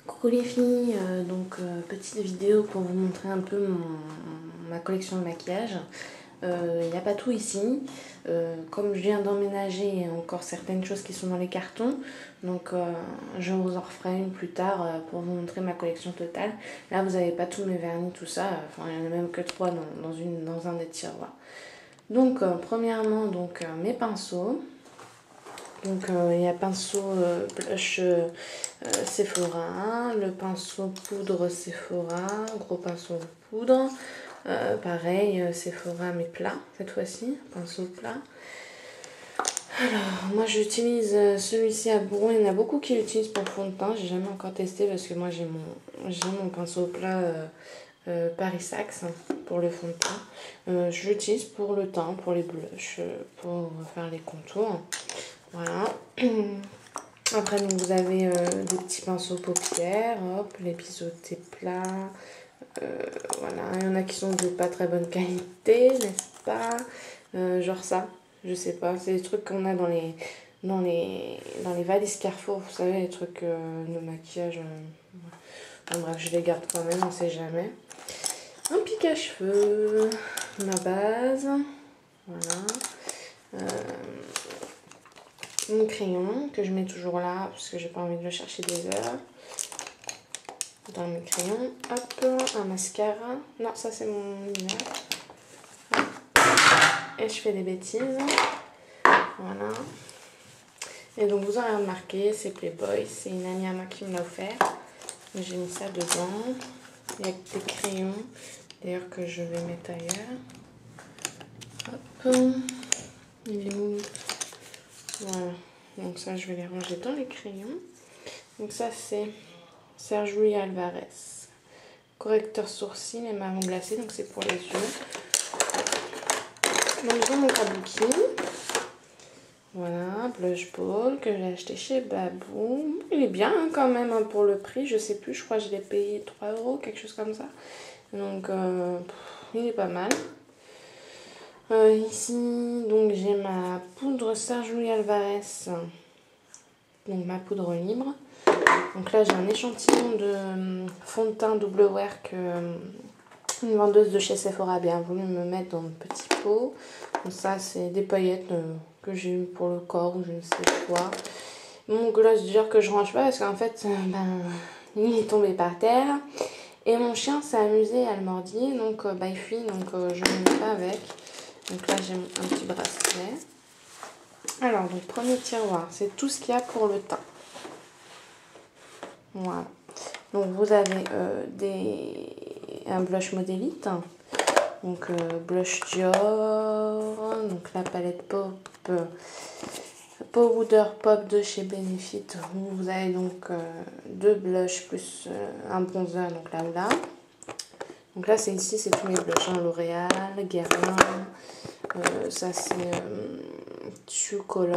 Coucou les filles, petite vidéo pour vous montrer un peu ma collection de maquillage. Il n'y a pas tout ici, comme je viens d'emménager, il y a encore certaines choses qui sont dans les cartons, donc je vous en referai une plus tard pour vous montrer ma collection totale. Là vous n'avez pas tous mes vernis, tout ça, enfin il n'y en a même que 3 dans un des tiroirs. Donc premièrement mes pinceaux. Donc il y a pinceau blush Sephora, le pinceau poudre Sephora, gros pinceau de poudre, pareil Sephora mais plat cette fois-ci, pinceau plat. Alors moi j'utilise celui-ci à bourron, il y en a beaucoup qui l'utilisent pour fond de teint, j'ai jamais encore testé parce que moi j'ai mon pinceau plat Paris Saxe pour le fond de teint. Je l'utilise pour le teint, pour les blushs, pour faire les contours. Voilà. Après donc vous avez des petits pinceaux paupières, hop, les biseautés plats. Voilà, il y en a qui sont de pas très bonne qualité, n'est-ce pas? Genre ça, je sais pas, c'est des trucs qu'on a dans les valises Carrefour, vous savez, les trucs de maquillage. Bon, bref, je les garde quand même, on sait jamais. Un pic à cheveux, ma base, voilà. Mon crayon que je mets toujours là parce que j'ai pas envie de le chercher des heures. Dans mes crayons, hop, un mascara. Non, ça c'est mon luminaire. Et je fais des bêtises. Voilà. Et donc vous aurez remarqué, c'est Playboy, c'est une amie à moi qui me l'a offert. J'ai mis ça dedans. Il y a des crayons, d'ailleurs que je vais mettre ailleurs. Hop, il est où? Voilà, donc ça je vais les ranger dans les crayons. Donc ça c'est Sergio Alvarez, correcteur sourcil et marron glacé, donc c'est pour les yeux. Donc dans mon kabuki, voilà, blush ball que j'ai acheté chez Babou. Il est bien hein, quand même hein, pour le prix, je sais plus, je crois que je l'ai payé 3 €, quelque chose comme ça. Donc il est pas mal. Ici, donc j'ai ma poudre Sergio Alvarez, donc ma poudre libre. Donc là, j'ai un échantillon de fond de teint double wear que une vendeuse de chez Sephora a bien voulu me mettre dans le petit pot. Donc ça, c'est des paillettes que j'ai eu pour le corps ou je ne sais quoi. Mon gloss dur que je range pas parce qu'en fait, il est tombé par terre. Et mon chien s'est amusé à le mordiller, donc il fuit, donc je ne mets pas avec. Donc là j'ai un petit bracelet. Alors donc premier tiroir, c'est tout ce qu'il y a pour le teint. Voilà. Donc vous avez un blush modélite. Donc blush Dior. Donc la palette Pop. Powder Pop de chez Benefit. Vous avez donc deux blushs plus un bronzer, donc là ou là. Donc là c'est ici, c'est tous mes blushs, hein, L'Oréal, Guerlain, ça c'est True Color,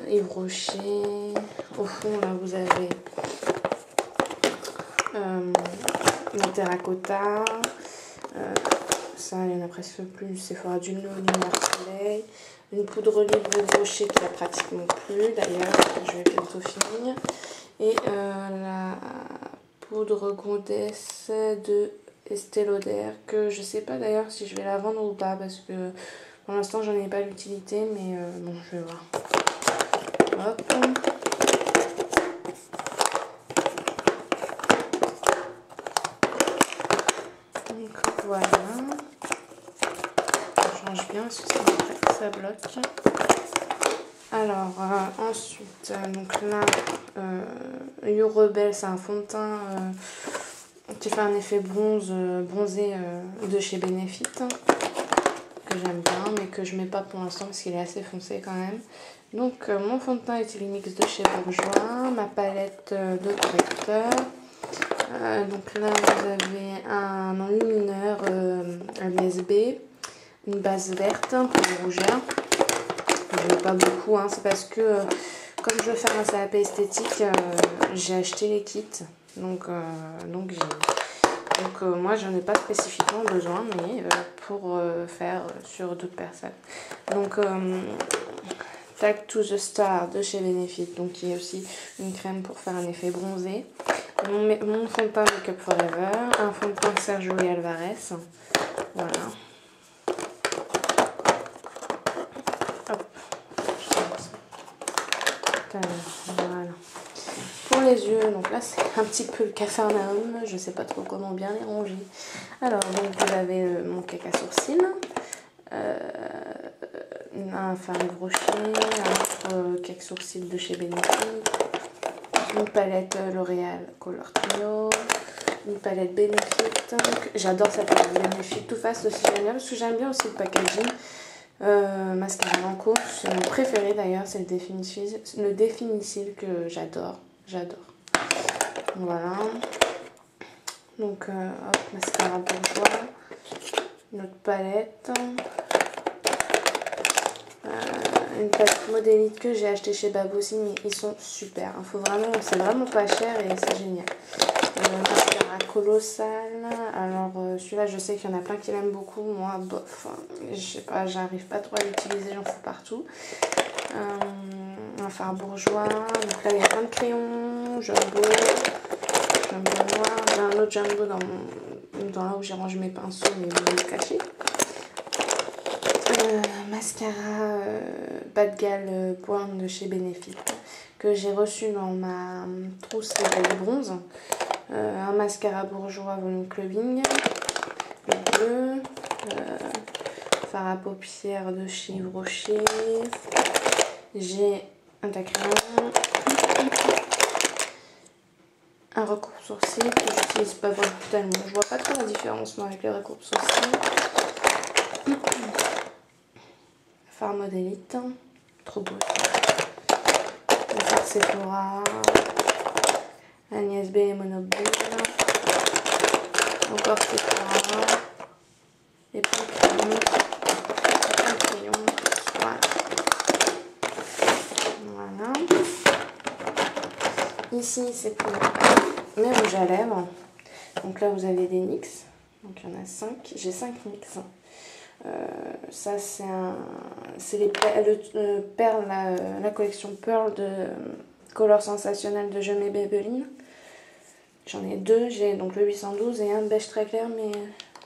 Yves Rocher. Au fond là vous avez le terracotta, ça il y en a presque plus, Sephora du Lumière Soleil, une poudre libre Yves Rocher qui a pratiquement plus d'ailleurs, je vais bientôt finir, et la poudre Goddess de Estée Lauder que je sais pas d'ailleurs si je vais la vendre ou pas parce que pour l'instant j'en ai pas l'utilité mais bon je vais voir. Hop. Donc voilà. Je change bien parce que après ça bloque. Alors ensuite donc là You Rebel, c'est un fond de teint qui fait un effet bronzé de chez Benefit que j'aime bien mais que je mets pas pour l'instant parce qu'il est assez foncé quand même. Donc mon fond de teint Utility de chez Bourjois, ma palette de correcteur. Donc là vous avez un enlumineur LSB, une base verte pour les rougeurs. Je mets pas beaucoup, hein, c'est parce que comme je veux faire un CAP esthétique, j'ai acheté les kits. Donc moi j'en ai pas spécifiquement besoin, mais pour faire sur d'autres personnes. Donc Tag to the Star de chez Benefit, donc qui est aussi une crème pour faire un effet bronzé. Mon fond de teint Make Up Forever, un fond de teint Sergio et Alvarez. Voilà. Hop. Voilà. Pour les yeux, donc là c'est un petit peu le Capharnaüm, je sais pas trop comment bien les ranger. Alors donc vous avez mon cake à sourcils, un Farm Rocher, un autre cake sourcils de chez Benefit, une palette L'Oréal Color Trio, une palette Benefit. J'adore cette palette Benefit Too Faced aussi, j'aime bien parce que j'aime bien aussi le packaging. Mascara Lancôme, c'est mon préféré d'ailleurs, c'est le Définitive que j'adore. Voilà. Donc, hop, mascara bourgeois. Notre palette. Une palette modélite que j'ai acheté chez Babossi, mais ils sont super. C'est vraiment pas cher et c'est génial. Mascara colossal. Alors, celui-là, je sais qu'il y en a plein qui l'aiment beaucoup. Moi, bof, je sais pas, j'arrive pas trop à l'utiliser, j'en fous partout. Un fard bourgeois. Donc là, il y a plein de crayons. Jumbo noir. J'ai un autre jumbo dans là où j'ai rangé mes pinceaux, mais je vais le cacher. Mascara Bad Gal Pointe de chez Benefit que j'ai reçu dans ma trousse de bronze. Un mascara bourgeois volume clubbing, le bleu, fard à paupières de chez Yves Rocher. J'ai un crayon, un recoupe sourcil que j'utilise pas vraiment tellement. Je vois pas trop la différence moi avec les recoupes sourcils. Fard modélite, trop beau. Le fard Sephora, Agnès B et Monobull. Encore Sephora. Et plein de crayons. Voilà. Ici, c'est pour mes rouges à lèvres. Donc là, vous avez des NYX. Donc il y en a 5. J'ai 5 NYX. Ça, c'est la collection Pearl de Color Sensationnel de Je mets Maybelline. J'en ai 2. J'ai donc le 812 et un beige très clair, mais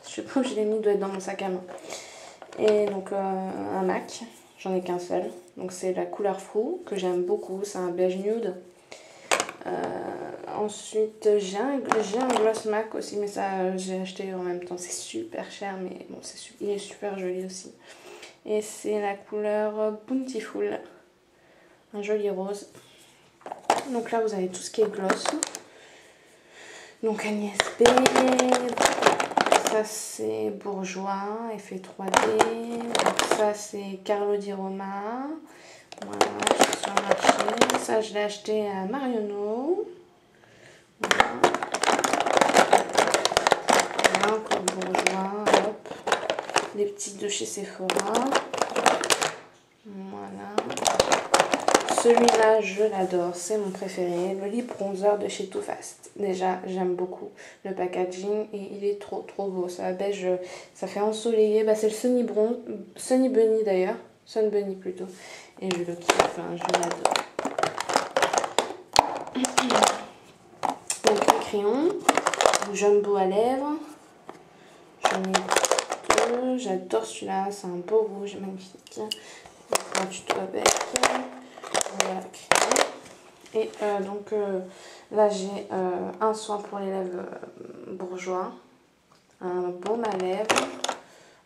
je sais pas où je l'ai mis, il doit être dans mon sac à main. Et donc un MAC. J'en ai qu'un seul. Donc c'est la couleur Frou que j'aime beaucoup. C'est un beige nude. Ensuite j'ai un gloss MAC aussi, mais ça j'ai acheté en même temps, c'est super cher, mais bon il est super joli aussi. Et c'est la couleur Bountiful, un joli rose. Donc là vous avez tout ce qui est gloss. Donc Agnès B, ça c'est Bourjois, effet 3D. Donc ça c'est Carlo Di Roma. Voilà, je suis sur le marché. Ça je l'ai acheté à Marionneau. Voilà. Voilà, encore Bourjois, hop. Des petits de chez Sephora. Voilà. Celui-là, je l'adore, c'est mon préféré. Le lip bronzer de chez Too Faced. Déjà, j'aime beaucoup le packaging et il est trop beau. Ça beige, ça fait ensoleillé. Bah, c'est le Sunny Bunny d'ailleurs. Sun Bunny plutôt. Et je le kiffe, enfin, je l'adore. Donc le crayon, jumbo à lèvres, j'en ai 2, j'adore celui-là, c'est un beau rouge, magnifique. Un tuto avec, voilà, crayon. Et donc là j'ai un soin pour les lèvres Bourjois, un baume à lèvres,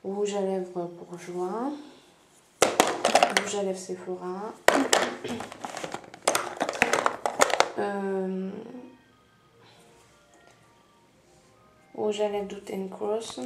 rouge à lèvres Bourjois, rouge à lèvres Sephora. Rouge à lèvres Dot & Cross,